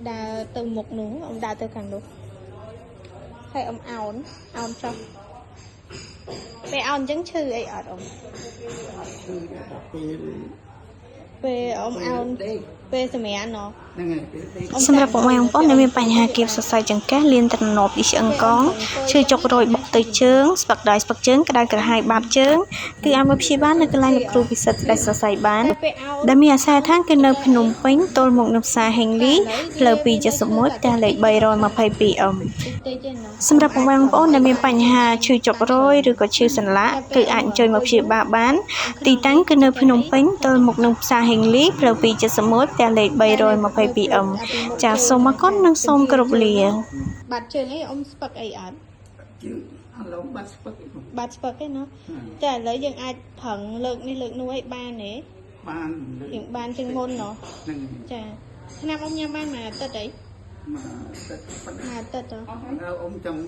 đà từ một nướng ông đà từ càng đúng hay ông áo cho về áo chứng chư ấy ở ông về ông áo về sao mẹ ăn nó សម្រាប់ពុកម៉ែបងប្អូនដែលមានបញ្ហាគៀបសរសៃចង្កេះលៀនទឹកណប់ពីឆ្អឹងកងឈឺចុករយបុកទៅជើងស្ពឹកដៃស្ពឹកជើងក្តៅក្រហាយបាតជើងគឺអាចមកព្យាបាលនៅកន្លែងលោកគ្រូពិសិដ្ឋដាច់សរសៃបានដែលមានអាសយដ្ឋានគឺនៅភ្នំពេញទល់មុខនៅផ្សារហេងលីផ្លូវ271ផ្ទះលេខ322 តិចទេណោះ សម្រាប់ពុកម៉ែបងប្អូនដែលមានបញ្ហាឈឺចុករយឬក៏ឈឺសន្លាក់គឺអាចអញ្ជើញមកព្យាបាលបានទីតាំងគឺនៅភ្នំពេញទល់មុខនឹងផ្សារហេងលីផ្លូវ271ផ្ទះលេខ322 ចាសសូមអរគុណនិងសូមគោរពលា បាត់ជើងអីអ៊ំស្ពឹកអីអត់ chứ ăn lông bắt spec បាត់ស្ពឹកឯណោះតែឥឡូវយើងអាចប្រឹងលើកនេះលើកនោះឲ្យបានទេ ban យើងបានជាងមុនណោះ nâng ចាឆ្នាំអ៊ំញ៉ាំបានមួយអាទិត្យអី mà tất មួយអាទិត្យទៅ ông trong